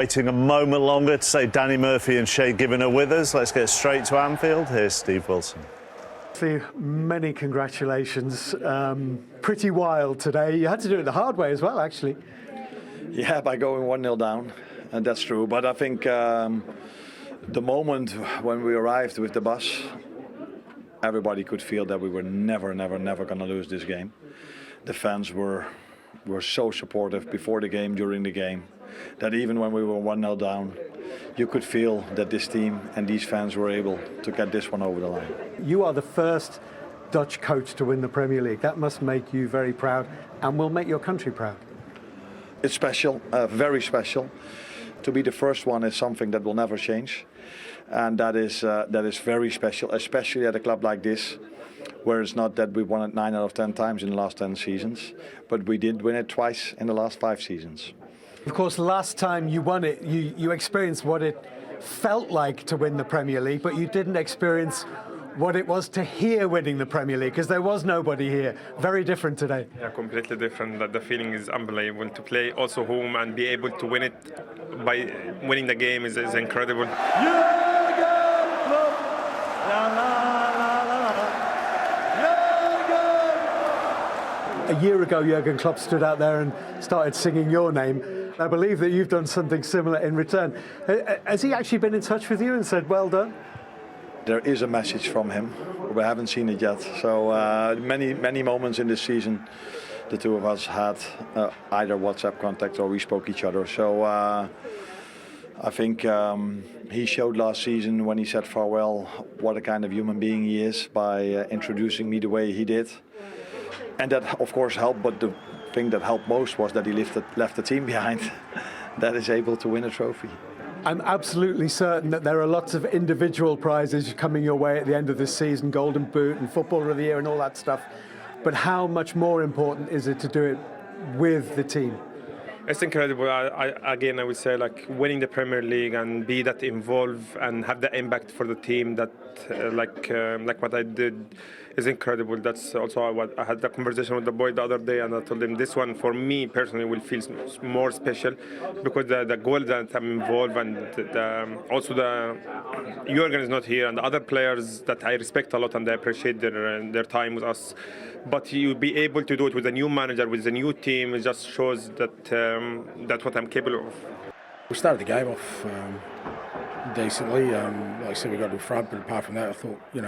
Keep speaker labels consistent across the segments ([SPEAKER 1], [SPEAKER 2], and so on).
[SPEAKER 1] Waiting a moment longer to say Danny Murphy and Shay Given are with us. Let's get straight to Anfield. Here's Steve Wilson.
[SPEAKER 2] Steve, many congratulations. Pretty wild today. You had to do it the hard way as well, actually.
[SPEAKER 3] Yeah, by going 1-0 down, and that's true. But I think the moment when we arrived with the bus, everybody could feel that we were never going to lose this game. The fans were so supportive before the game, during the game, that even when we were 1-0 down, you could feel that this team and these fans were able to get this one over the line.
[SPEAKER 2] You are the first Dutch coach to win the Premier League. That must make you very proud and will make your country proud.
[SPEAKER 3] It's special, very special. To be the first one is something that will never change. And that is very special, especially at a club like this, where it's not that we won it 9 out of 10 times in the last 10 seasons, but we did win it twice in the last 5 seasons.
[SPEAKER 2] Of course, last time you won it, you experienced what it felt like to win the Premier League, but you didn't experience what it was to hear winning the Premier League, because there was nobody here. Very different today.
[SPEAKER 4] Yeah, completely different. The feeling is unbelievable. To play also home and be able to win it by winning the game is incredible.
[SPEAKER 2] A year ago, Jurgen Klopp stood out there and started singing your name. I believe that you've done something similar in return. Has he actually been in touch with you and said, well done?
[SPEAKER 3] There is a message from him. We haven't seen it yet. So many moments in this season, the two of us had either WhatsApp contact or we spoke each other. So I think he showed last season when he said farewell what a kind of human being he is by introducing me the way he did. And that, of course, helped, but the thing that helped most was that he left the team behind that is able to win a trophy.
[SPEAKER 2] I'm absolutely certain that there are lots of individual prizes coming your way at the end of this season, Golden Boot and Footballer of the Year and all that stuff. But how much more important is it to do it with the team?
[SPEAKER 4] It's incredible. I would say, like, winning the Premier League and be that involved and have the impact for the team that like what I did is incredible. That's also what I had the conversation with the boy the other day, and I told him this one for me personally will feel more special because the goal that I'm involved and also the Jurgen is not here and the other players that I respect a lot and I appreciate their time with us. But you be able to do it with a new manager, with a new team, it just shows that that's what I'm capable of.
[SPEAKER 5] We started the game off decently. Like I said, we got in front, but apart from that, I thought we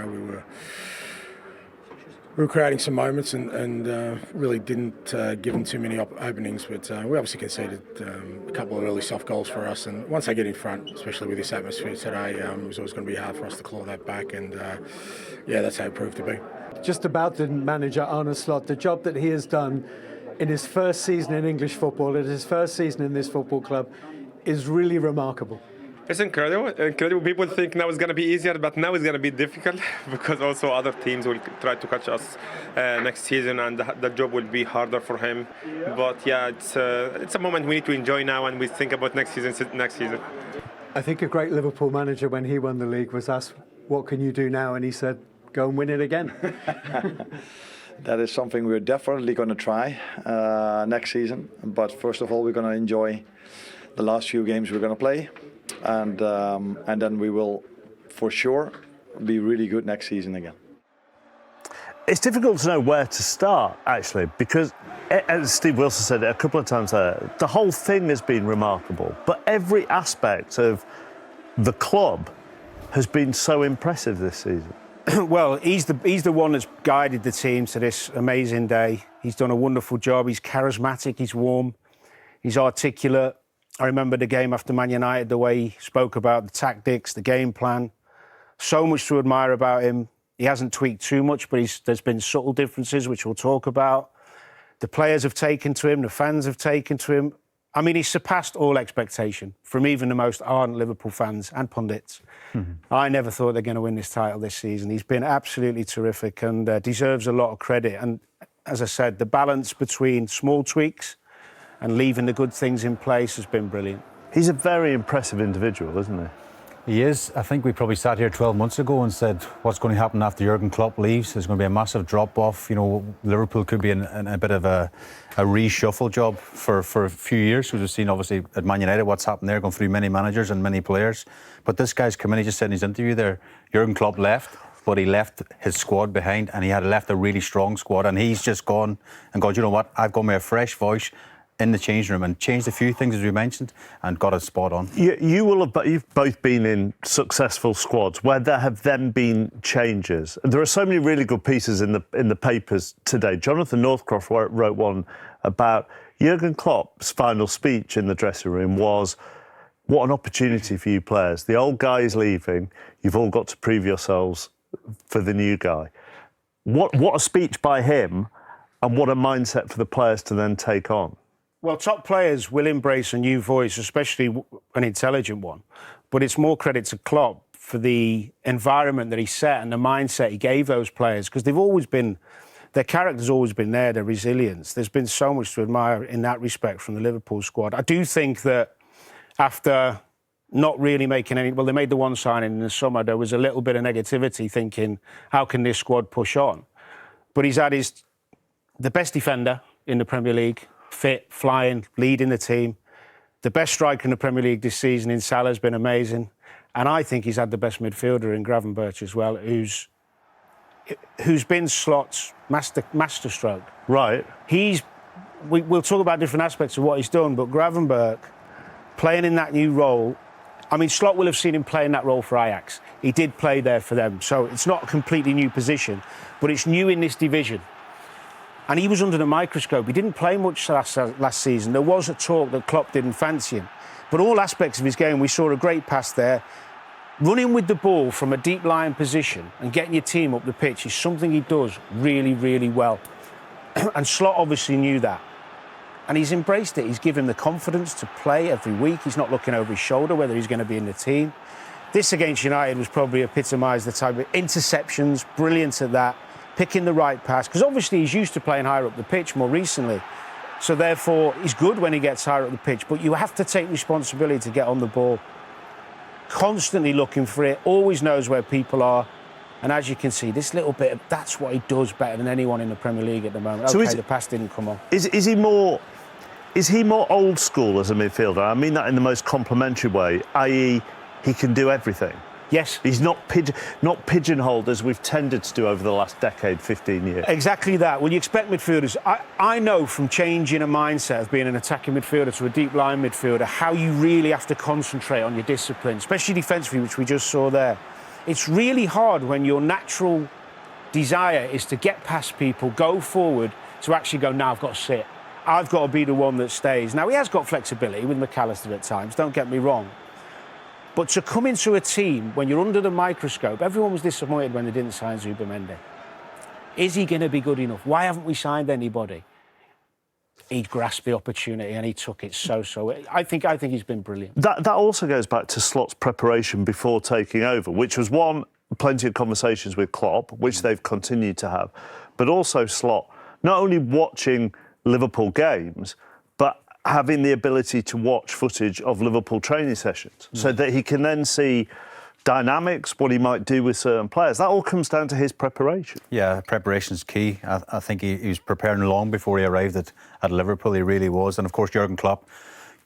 [SPEAKER 5] were creating some moments and really didn't give them too many openings. But we obviously conceded a couple of early soft goals for us. And once they get in front, especially with this atmosphere today, it was always going to be hard for us to claw that back. And yeah, that's how it proved to be.
[SPEAKER 2] Just about the manager, Arne Slot, the job that he has done in his first season in English football, in his first season in this football club, is really remarkable.
[SPEAKER 4] It's incredible. People think now it's going to be easier, but now it's going to be difficult because also other teams will try to catch us next season, and the job will be harder for him. But yeah, it's a moment we need to enjoy now, and we think about next season.
[SPEAKER 2] I think a great Liverpool manager, when he won the league, was asked, "What can you do now?" And he said, "Go and win it again."
[SPEAKER 3] That is something we're definitely going to try next season. But first of all, we're going to enjoy the last few games we're going to play. And then we will, for sure, be really good next season again.
[SPEAKER 1] It's difficult to know where to start, actually, because, as Steve Wilson said it a couple of times there, the whole thing has been remarkable. But every aspect of the club has been so impressive this season.
[SPEAKER 6] Well, he's the one that's guided the team to this amazing day. He's done a wonderful job. He's charismatic, he's warm, he's articulate. I remember the game after Man United, the way he spoke about the tactics, the game plan. So much to admire about him. He hasn't tweaked too much, but there's been subtle differences, which we'll talk about. The players have taken to him, the fans have taken to him. I mean, he's surpassed all expectation from even the most ardent Liverpool fans and pundits. Mm-hmm. I never thought they're going to win this title this season. He's been absolutely terrific and deserves a lot of credit. And as I said, the balance between small tweaks and leaving the good things in place has been brilliant.
[SPEAKER 1] He's a very impressive individual, isn't he?
[SPEAKER 7] He is. I think we probably sat here 12 months ago and said, what's going to happen after Jurgen Klopp leaves? There's going to be a massive drop-off. You know, Liverpool could be in a bit of a reshuffle job for a few years, because we've seen, obviously, at Man United what's happened there, going through many managers and many players. But this guy's come in, he just said in his interview there, Jurgen Klopp left, but he left his squad behind, and he had left a really strong squad, and he's just gone and gone, you know what, I've got me a fresh voice in the changing room and changed a few things, as we mentioned, and got it spot on.
[SPEAKER 1] You've both been in successful squads where there have then been changes. There are so many really good pieces in the papers today. Jonathan Northcroft wrote one about Jurgen Klopp's final speech in the dressing room was, what an opportunity for you players. The old guy is leaving. You've all got to prove yourselves for the new guy. What a speech by him, and what a mindset for the players to then take on.
[SPEAKER 6] Well, top players will embrace a new voice, especially an intelligent one. But it's more credit to Klopp for the environment that he set and the mindset he gave those players, because they've always been, their character's always been there, their resilience. There's been so much to admire in that respect from the Liverpool squad. I do think that after not really making any, well, they made the one signing in the summer, there was a little bit of negativity thinking, how can this squad push on? But he's had the best defender in the Premier League, fit, flying, leading the team. The best striker in the Premier League this season in Salah has been amazing. And I think he's had the best midfielder in Gravenberch as well, who's been Slot's masterstroke.
[SPEAKER 1] Right.
[SPEAKER 6] We'll talk about different aspects of what he's done, but Gravenberch, playing in that new role, I mean, Slot will have seen him play in that role for Ajax. He did play there for them, so it's not a completely new position, but it's new in this division. And he was under the microscope. He didn't play much last season. There was a talk that Klopp didn't fancy him. But all aspects of his game, we saw a great pass there. Running with the ball from a deep lying position and getting your team up the pitch is something he does really, really well. And Slot obviously knew that. And he's embraced it. He's given him the confidence to play every week. He's not looking over his shoulder whether he's going to be in the team. This against United was probably epitomised the type of interceptions, brilliant at that. Picking the right pass, because obviously he's used to playing higher up the pitch more recently. So therefore, he's good when he gets higher up the pitch, but you have to take responsibility to get on the ball. Constantly looking for it, always knows where people are. And as you can see, this little bit, that's what he does better than anyone in the Premier League at the moment. So the pass didn't come on.
[SPEAKER 1] Is he more old school as a midfielder? I mean that in the most complimentary way, i.e. he can do everything.
[SPEAKER 6] Yes.
[SPEAKER 1] He's not pigeonholed as we've tended to do over the last decade, 15 years.
[SPEAKER 6] Exactly that. Well, you expect midfielders. I know from changing a mindset of being an attacking midfielder to a deep line midfielder how you really have to concentrate on your discipline, especially defensively, which we just saw there. It's really hard when your natural desire is to get past people, go forward, to actually go, now I've got to sit. I've got to be the one that stays. Now, he has got flexibility with McAllister at times, don't get me wrong. But to come into a team when you're under the microscope, everyone was disappointed when they didn't sign Zubimendi. Is he going to be good enough? Why haven't we signed anybody? He grasped the opportunity and he took it so. I think he's been brilliant.
[SPEAKER 1] That also goes back to Slot's preparation before taking over, which was plenty of conversations with Klopp, which they've continued to have, but also Slot not only watching Liverpool games, but having the ability to watch footage of Liverpool training sessions so that he can then see dynamics, what he might do with certain players. That all comes down to his preparation.
[SPEAKER 7] Yeah, preparation's key. I think he was preparing long before he arrived at Liverpool. He really was. And of course, Jurgen Klopp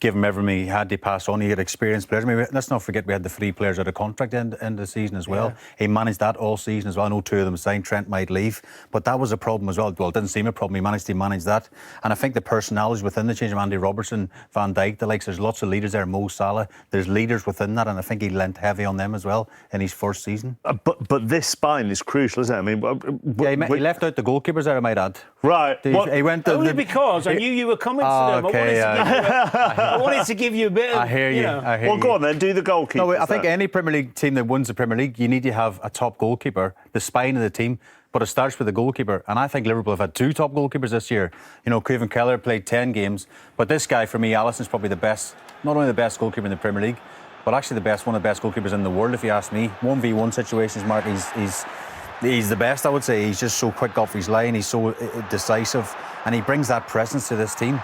[SPEAKER 7] gave him everything he had to pass on. He had experienced players. I mean, let's not forget we had the 3 players out of contract end of the season as well. Yeah. He managed that all season as well. I know 2 of them signed. Trent might leave, but that was a problem as well. Well, it didn't seem a problem. He managed to manage that. And I think the personalities within the change of Andy Robertson, Van Dijk, the likes, there's lots of leaders there. Mo Salah, there's leaders within that, and I think he lent heavy on them as well in his first season.
[SPEAKER 1] But this spine is crucial, isn't it? I mean,
[SPEAKER 7] he left out the goalkeepers there, I might add.
[SPEAKER 1] Right.
[SPEAKER 6] He went only because I knew you were coming to them.
[SPEAKER 7] Okay,
[SPEAKER 6] I wanted to give you a bit of...
[SPEAKER 7] I hear you.
[SPEAKER 1] Well, go on then, do the goalkeepers.
[SPEAKER 7] No, I think any Premier League team that wins the Premier League, you need to have a top goalkeeper, the spine of the team, but it starts with the goalkeeper. And I think Liverpool have had 2 top goalkeepers this year. You know, Kevin Keller played 10 games, but this guy, for me, Alisson's probably the best, not only the best goalkeeper in the Premier League, but actually one of the best goalkeepers in the world, if you ask me. 1v1 situations, Mark, he's the best, I would say. He's just so quick off his line, he's so decisive, and he brings that presence to this team.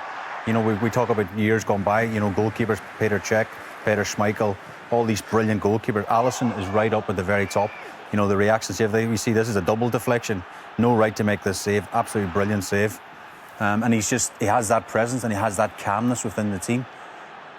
[SPEAKER 7] You know, we talk about years gone by, you know, goalkeepers, Peter Cech, Peter Schmeichel, all these brilliant goalkeepers. Alisson is right up at the very top. You know, the reaction save, we see this is a double deflection. No right to make this save. Absolutely brilliant save. And he has that presence and he has that calmness within the team.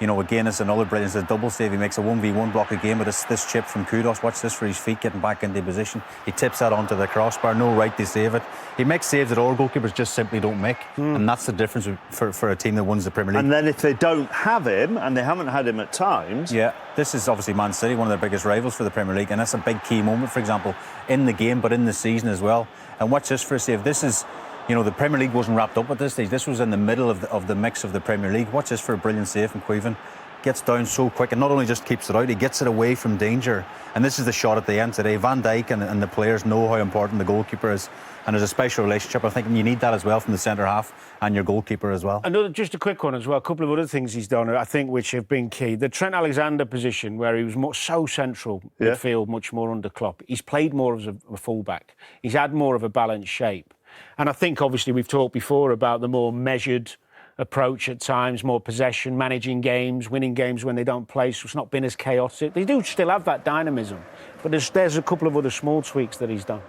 [SPEAKER 7] You know, again, it's another brilliant, it's a double save. He makes a 1v1 block again, but this chip from Kudos. Watch this for his feet getting back into position. He tips that onto the crossbar, no right to save it. He makes saves that all goalkeepers just simply don't make. And that's the difference for a team that wins the Premier League.
[SPEAKER 1] And then if they don't have him, and they haven't had him at times...
[SPEAKER 7] Yeah, this is obviously Man City, one of their biggest rivals for the Premier League, and that's a big key moment, for example, in the game, but in the season as well. And watch this for a save. This is... You know, the Premier League wasn't wrapped up at this stage. This was in the middle of the mix of the Premier League. Watch this for a brilliant save from Queven. Gets down so quick and not only just keeps it out, he gets it away from danger. And this is the shot at the end today. Van Dijk and the players know how important the goalkeeper is. And there's a special relationship. I think you need that as well from the centre half and your goalkeeper as well.
[SPEAKER 6] Another, just a quick one as well. A couple of other things he's done, I think, which have been key. The Trent Alexander position, where he was so central midfield, much more under Klopp. He's played more as a fullback. He's had more of a balanced shape. And I think, obviously, we've talked before about the more measured approach at times, more possession, managing games, winning games when they don't play, so it's not been as chaotic. They do still have that dynamism, but there's a couple of other small tweaks that he's done.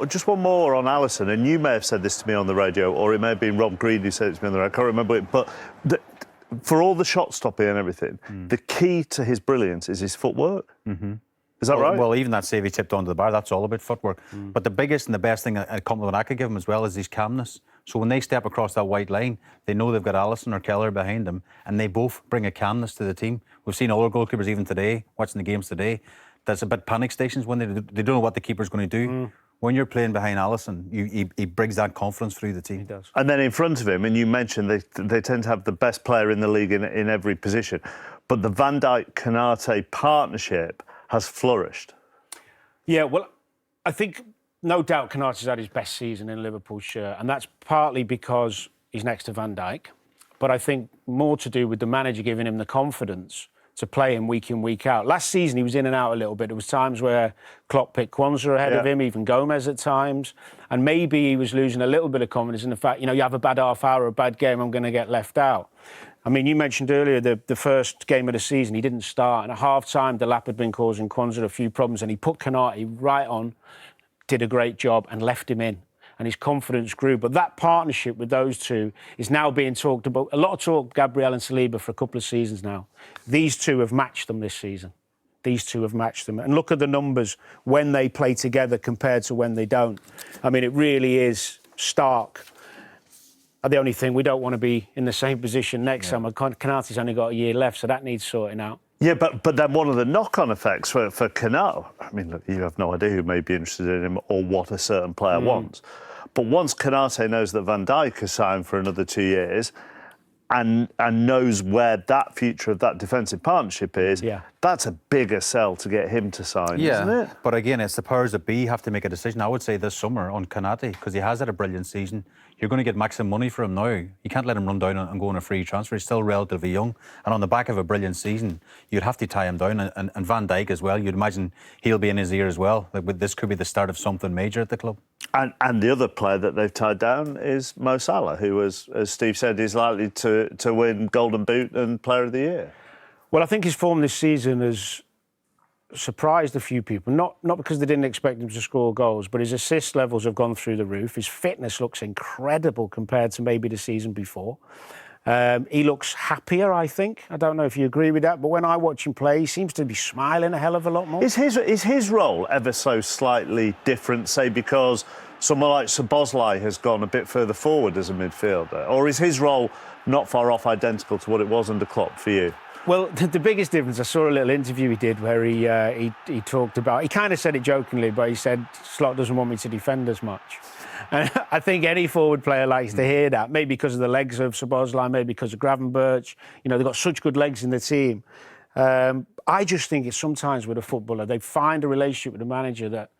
[SPEAKER 1] Just one more on Alisson, and you may have said this to me on the radio, or it may have been Rob Green who said it to me on the radio, I can't remember it, but for all the shot stopping and everything, the key to his brilliance is his footwork. Is that right?
[SPEAKER 7] Well, even that save he tipped onto the bar, that's all about footwork. But the biggest and the best thing, a compliment I could give him as well, is his calmness. So when they step across that white line, they know they've got Alisson or Keller behind them, and they both bring a calmness to the team. We've seen other goalkeepers even today, watching the games today, there's a bit panic stations when they don't know what the keeper's going to do. When you're playing behind Alisson, he brings that confidence through the team.
[SPEAKER 6] He does.
[SPEAKER 1] And then in front of him, and you mentioned they tend to have the best player in the league in every position, but the Van Dijk-Konate partnership has flourished.
[SPEAKER 6] Yeah, well, I think no doubt Konate's had his best season in Liverpool's shirt, and that's partly because he's next to Van Dijk, but I think more to do with the manager giving him the confidence to play him week in, week out. Last season, he was in and out a little bit. There was times where Klopp picked Kwanzaa ahead of him, even Gomez at times, and maybe he was losing a little bit of confidence in the fact, you have a bad half hour, a bad game, I'm going to get left out. I mean, you mentioned earlier the first game of the season, he didn't start, and at half-time, the lap had been causing Kwanzaa a few problems, and he put Konate right on, did a great job, and left him in. And his confidence grew. But that partnership with those two is now being talked about. A lot of talk, Gabriel and Saliba, for a couple of seasons now. These two have matched them this season. These two have matched them. And look at the numbers when they play together compared to when they don't. I mean, it really is stark. The only thing, we don't want to be in the same position next summer. Konate's only got a year left, so that needs sorting out. Yeah,
[SPEAKER 1] but then one of the knock-on effects for Konate, I mean, look, you have no idea who may be interested in him or what a certain player wants. But once Konate knows that Van Dijk has signed for another 2 years and knows where that future of that defensive partnership is, that's a bigger sell to get him to sign, isn't it?
[SPEAKER 7] But again, it's the powers that be have to make a decision. I would say this summer on Konate, because he has had a brilliant season. You're going to get maximum money for him now. You can't let him run down and go on a free transfer. He's still relatively young. And on the back of a brilliant season, you'd have to tie him down. And Van Dijk as well, you'd imagine he'll be in his ear as well. This could be the start of something major at the club.
[SPEAKER 1] And the other player that they've tied down is Mo Salah, who, as Steve said, is likely to win Golden Boot and Player of the Year.
[SPEAKER 6] Well, I think his form this season has surprised a few people, not because they didn't expect him to score goals, but his assist levels have gone through the roof. His fitness looks incredible compared to maybe the season before. He looks happier, I think. I don't know if you agree with that, but when I watch him play, he seems to be smiling a hell of a lot more.
[SPEAKER 1] Is his role ever so slightly different, say, because someone like Szoboszlai has gone a bit further forward as a midfielder? Or is his role not far off identical to what it was under Klopp for you?
[SPEAKER 6] Well, the biggest difference, I saw a little interview he did where he talked about, he kind of said it jokingly, but he said, Slot doesn't want me to defend as much. And I think any forward player likes to hear that, maybe because of the legs of Szoboszlai, maybe because of Gravenberch. They've got such good legs in the team. I just think it's sometimes with a footballer, they find a relationship with the manager that,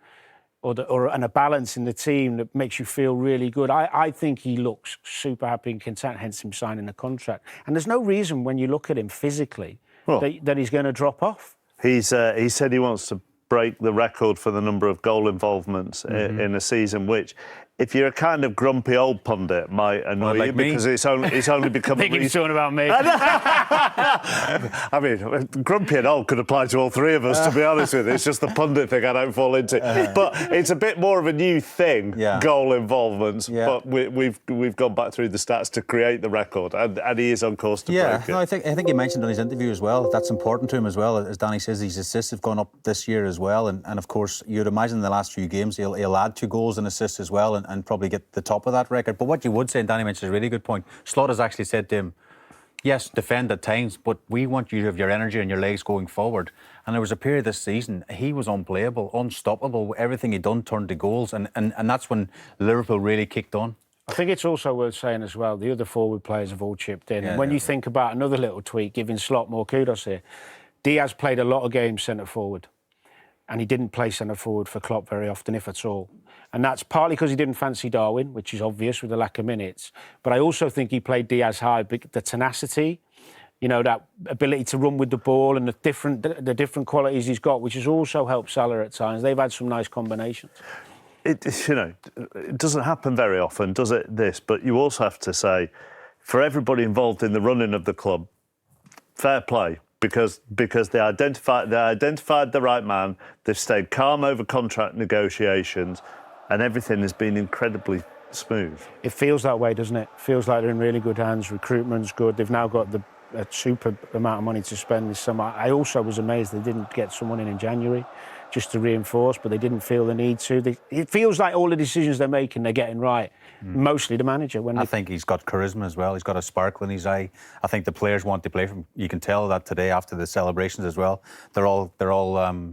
[SPEAKER 6] and a balance in the team that makes you feel really good. I think he looks super happy and content, hence him signing a contract. And there's no reason when you look at him physically that he's going to drop off.
[SPEAKER 1] He said he wants to break the record for the number of goal involvements in a season, which if you're a kind of grumpy old pundit, it might annoy
[SPEAKER 7] like
[SPEAKER 1] you
[SPEAKER 7] me.
[SPEAKER 1] because it's only become.
[SPEAKER 6] I think he's talking about me.
[SPEAKER 1] I mean, grumpy and old could apply to all three of us, to be honest with you. It's just the pundit thing I don't fall into. But it's a bit more of a new thing, goal involvements.
[SPEAKER 7] Yeah.
[SPEAKER 1] But we've gone back through the stats to create the record, and he is on course to break it.
[SPEAKER 7] No, I think he mentioned in his interview as well. That's important to him as well. As Danny says, his assists have gone up this year as well, and of course you'd imagine in the last few games he'll add 2 goals and assists as well, and probably get the top of that record. But what you would say, and Danny mentioned a really good point, Slaughter's actually said to him, yes, defend at times, but we want you to have your energy and your legs going forward. And there was a period this season, he was unplayable, unstoppable. Everything he'd done turned to goals, and that's when Liverpool really kicked on.
[SPEAKER 6] I think it's also worth saying as well, the other forward players have all chipped in. And when you think about another little tweak, giving Slot more kudos here, Diaz played a lot of games centre-forward, and he didn't play centre-forward for Klopp very often, if at all. And that's partly because he didn't fancy Darwin, which is obvious with the lack of minutes. But I also think he played Diaz high, the tenacity, you know, that ability to run with the ball and the different qualities he's got, which has also helped Salah at times. They've had some nice combinations. It
[SPEAKER 1] doesn't happen very often, does it, this? But you also have to say, for everybody involved in the running of the club, fair play, because they identified the right man, they've stayed calm over contract negotiations, and everything has been incredibly smooth.
[SPEAKER 6] It feels that way, doesn't it? Feels like they're in really good hands. Recruitment's good. They've now got a super amount of money to spend this summer. I also was amazed they didn't get someone in January just to reinforce, but they didn't feel the need to. It feels like all the decisions they're making, they're getting right. Mostly the manager.
[SPEAKER 7] I think he's got charisma as well. He's got a sparkle in his eye. I think the players want to play for him. You can tell that today after the celebrations as well. They're all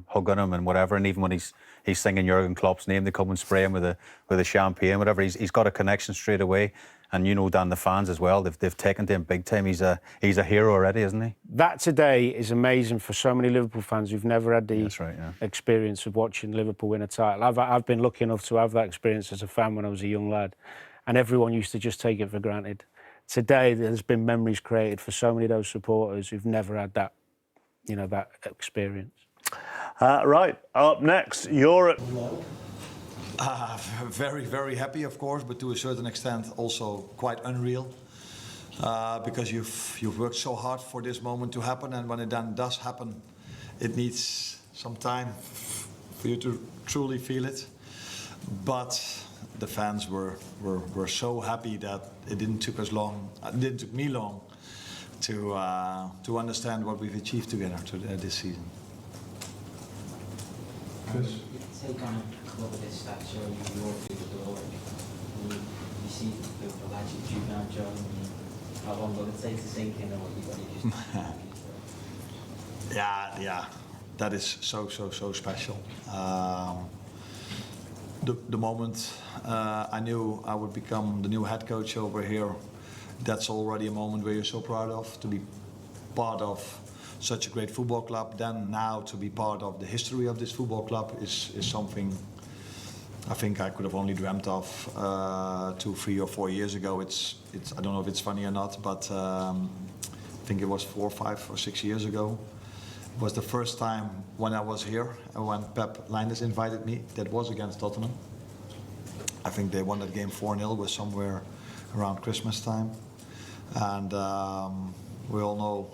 [SPEAKER 7] hugging him and whatever. And even when he's singing Jurgen Klopp's name, they come and spray him with a champagne, whatever. He's got a connection straight away. And you know, Dan, the fans as well, they've taken to him big time. He's a hero already, isn't he?
[SPEAKER 6] That today is amazing for so many Liverpool fans who've never had the experience of watching Liverpool win a title. I've been lucky enough to have that experience as a fan when I was a young lad, and everyone used to just take it for granted. Today, there's been memories created for so many of those supporters who've never had that, that experience.
[SPEAKER 1] Right, up next, Europe.
[SPEAKER 3] Very, very happy, of course, but to a certain extent also quite unreal, because you've worked so hard for this moment to happen, and when it then does happen, it needs some time for you to truly feel it. But the fans were so happy that it didn't take me long to understand what we've achieved together this season.
[SPEAKER 8] Chris? Take on a club of this stature, you walk through the door, you see the lads you now join, how long will it take to sink in on what you just
[SPEAKER 3] Yeah, that is so special. The moment I knew I would become the new head coach over here, that's already a moment where you're so proud of, to be part of such a great football club. Then now to be part of the history of this football club is something I think I could have only dreamt of 2, 3 or 4 years ago. It's I don't know if it's funny or not, but I think it was 4, 5 or 6 years ago. It was the first time when I was here, when Pep Lijnders invited me. That was against Tottenham. I think they won that game 4-0, was somewhere around Christmas time. And we all know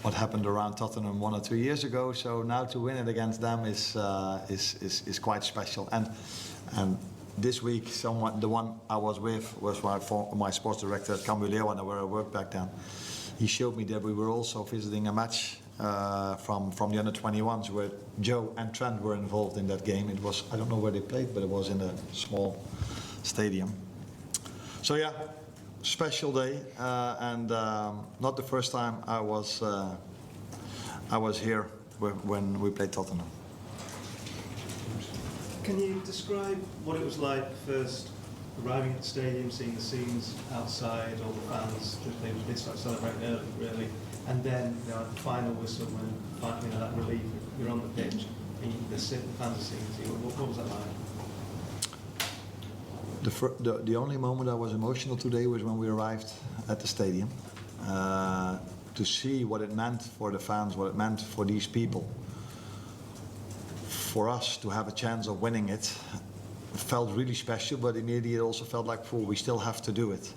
[SPEAKER 3] what happened around Tottenham 1 or 2 years ago. So now to win it against them is quite special. And this week, the one I was with was my sports director at Cambuur Leeuwarden, where I worked back then. He showed me that we were also visiting a match from the under-21s where Joe and Trent were involved in that game. It was, I don't know where they played, but it was in a small stadium. So yeah, special day, and not the first time I was here when we played Tottenham.
[SPEAKER 9] Can you describe what it was like first arriving at the stadium, seeing the scenes outside, all the fans, they start celebrating early, really, and then at the final whistle when that relief, you're on the pitch, and the fans are singing to you. What was that like?
[SPEAKER 3] The only moment I was emotional today was when we arrived at the stadium, to see what it meant for the fans, what it meant for these people, for us to have a chance of winning it, felt really special, but immediately it also felt like, we still have to do it.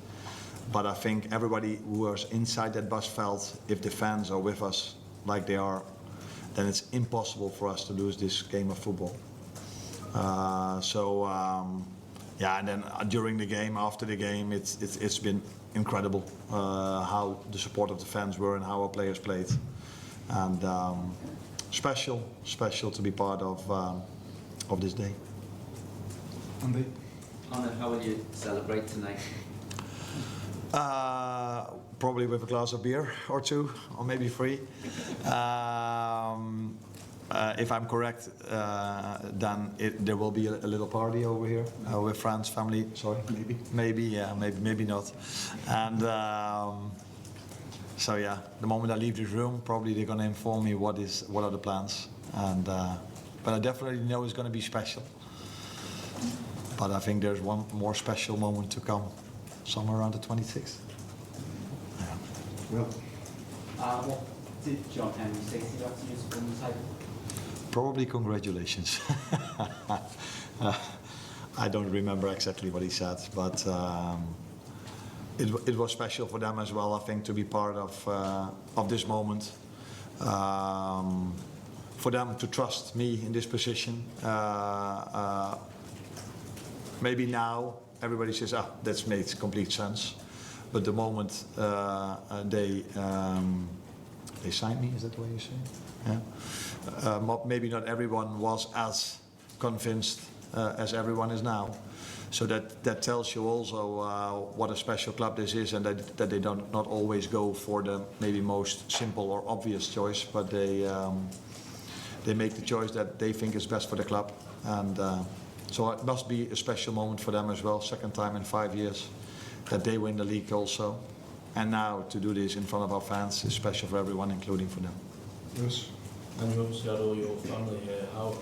[SPEAKER 3] But I think everybody who was inside that bus felt if the fans are with us like they are, then it's impossible for us to lose this game of football. Yeah, and then during the game, after the game, it's been incredible how the support of the fans were and how our players played, and special to be part of this day.
[SPEAKER 10] Andy?
[SPEAKER 8] Arne, how will you celebrate tonight?
[SPEAKER 3] Probably with a glass of beer or two, or maybe 3. If I'm correct, then there will be a little party over here with friends, family. Sorry, maybe not. And so yeah, the moment I leave this room, probably they're going to inform me what are the plans. And but I definitely know it's going to be special. But I think there's one more special moment to come, somewhere around the 26th. Yeah.
[SPEAKER 10] Well,
[SPEAKER 8] What did John Henry say to you after you won the title?
[SPEAKER 3] Probably congratulations. I don't remember exactly what he said, but it was special for them as well, I think, to be part of this moment. For them to trust me in this position. Maybe now everybody says, that's made complete sense. But the moment they signed me, is that the way you say it? Yeah. Maybe not everyone was as convinced as everyone is now. So that tells you also what a special club this is, and that they don't not always go for the maybe most simple or obvious choice, but they make the choice that they think is best for the club. And so it must be a special moment for them as well, second time in 5 years that they win the league also. And now to do this in front of our fans is special for everyone, including for them.
[SPEAKER 10] Yes.
[SPEAKER 11] And you obviously had all your family here. How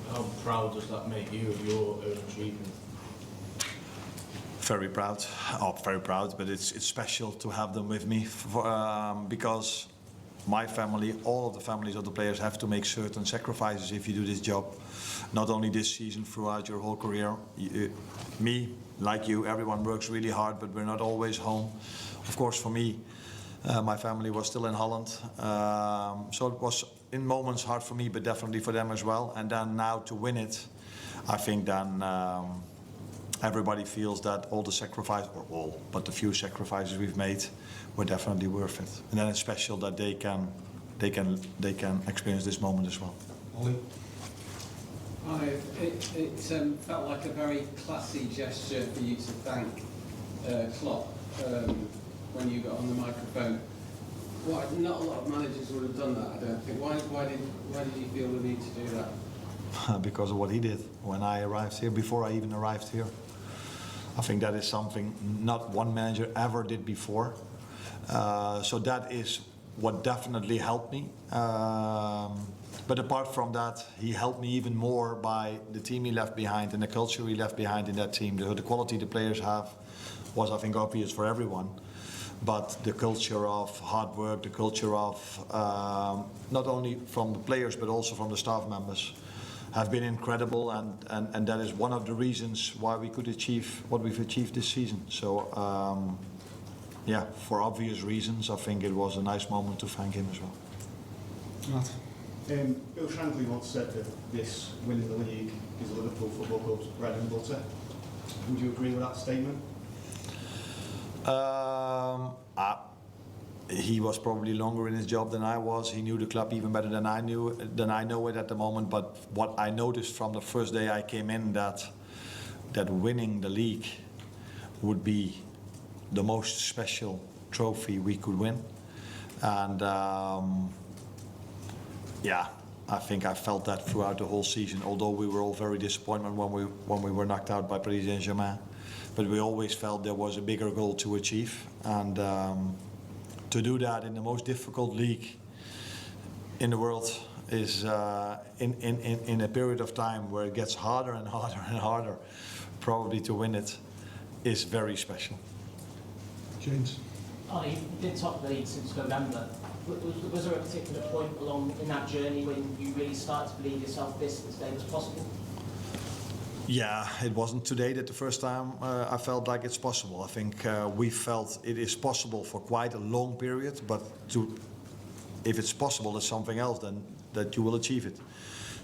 [SPEAKER 11] proud does that make you of your own achievement?
[SPEAKER 3] Very proud. Very proud, but it's special to have them with me because my family, all of the families of the players have to make certain sacrifices if you do this job. Not only this season, throughout your whole career. Me, like you, everyone works really hard, but we're not always home. Of course, for me, my family was still in Holland, so it was in moments hard for me, but definitely for them as well. And then now to win it, I think then everybody feels that all the sacrifice, or all, but the few sacrifices we've made were definitely worth it. And then it's special that they can experience this moment as well.
[SPEAKER 10] Ollie?
[SPEAKER 12] It felt like a very classy gesture for you to thank Klopp when you got on the microphone. Not a lot of managers would have done that, I don't think. Why did you feel the need to do that?
[SPEAKER 3] Because of what he did when I arrived here, before I even arrived here. I think that is something not one manager ever did before. So that is what definitely helped me. But apart from that, he helped me even more by the team he left behind and the culture he left behind in that team. The quality the players have was, I think, obvious for everyone. But the culture of hard work, the culture of not only from the players but also from the staff members have been incredible, and that is one of the reasons why we could achieve what we've achieved this season. So yeah, for obvious reasons, I think it was a nice moment to thank him as well.
[SPEAKER 10] Matt?
[SPEAKER 9] Bill Shankly once said that this winning the league is Liverpool Football Club's bread and butter. Would you agree with that statement?
[SPEAKER 3] He was probably longer in his job than I was. He knew the club even better than I know it at the moment. But what I noticed from the first day I came in, that winning the league would be the most special trophy we could win. And yeah, I think I felt that throughout the whole season. Although we were all very disappointed when we were knocked out by Paris Saint-Germain, but we always felt there was a bigger goal to achieve. And to do that in the most difficult league in the world is in a period of time where it gets harder and harder and harder, probably to win it is very special.
[SPEAKER 10] James?
[SPEAKER 11] Arne, you did top the league since November. Was there a particular point along in that journey when you really started to believe yourself this day was possible?
[SPEAKER 3] Yeah, it wasn't today that the first time I felt like it's possible. I think we felt it is possible for quite a long period, but if it's possible, it's something else then that you will achieve it.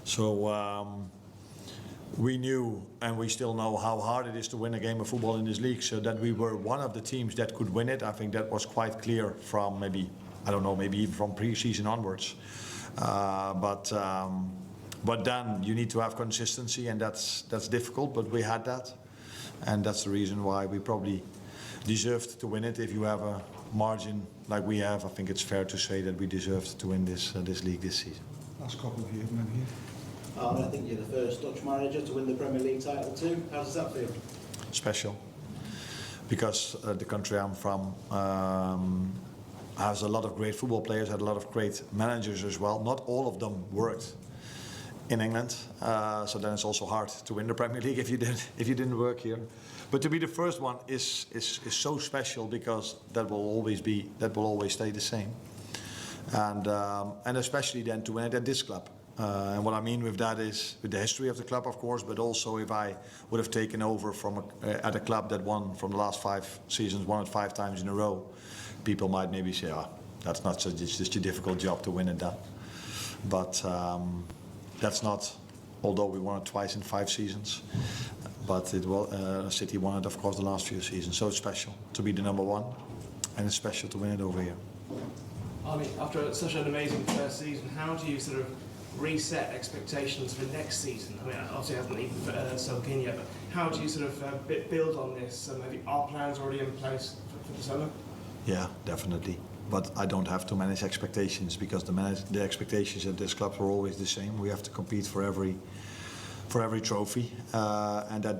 [SPEAKER 3] So we knew, and we still know, how hard it is to win a game of football in this league. So that we were one of the teams that could win it, I think that was quite clear from maybe even from pre-season onwards. But then you need to have consistency, and that's difficult. But we had that, and that's the reason why we probably deserved to win it. If you have a margin like we have, I think it's fair to say that we deserved to win this league this season.
[SPEAKER 10] Last couple here, and then here.
[SPEAKER 13] Arne, I think you're the first Dutch manager to win the Premier League title too. How does that feel?
[SPEAKER 3] Special, because the country I'm from has a lot of great football players, had a lot of great managers as well. Not all of them worked in England, so then it's also hard to win the Premier League if you didn't work here. But to be the first one is so special, because that will always stay the same, and especially then to win it at this club. And what I mean with that is with the history of the club, of course, but also if I would have taken over from at a club that won from the last 5 seasons, won it 5 times in a row, people might maybe say, that's not such a difficult job to win it that. But that's not, although we won it twice in 5 seasons, but City won it, of course, the last few seasons. So it's special to be the number 1, and it's special to win it over here.
[SPEAKER 14] Arne, after such an amazing first season, how do you sort of reset expectations for next season? I mean, obviously it hasn't even sunk in yet, but how do you sort of build on this? Maybe are plans already in place for the summer?
[SPEAKER 3] Yeah, definitely. But I don't have to manage expectations, because the expectations at this club are always the same. We have to compete for every trophy, and that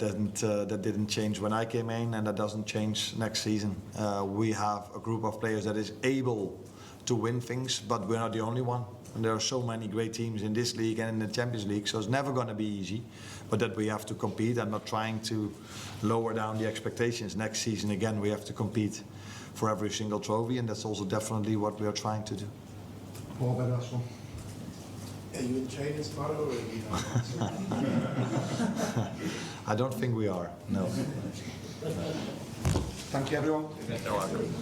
[SPEAKER 3] didn't change when I came in, and that doesn't change next season. We have a group of players that is able to win things, but we're not the only one. And there are so many great teams in this league and in the Champions League, so it's never going to be easy. But that we have to compete. I'm not trying to lower down the expectations. Next season, again, we have to compete for every single trophy, and that's also definitely what we are trying to do.
[SPEAKER 10] Paul, by last one.
[SPEAKER 13] Are you in training tomorrow, or are you not?
[SPEAKER 3] I don't think we are, no.
[SPEAKER 10] Thank you, everyone.
[SPEAKER 3] You're welcome.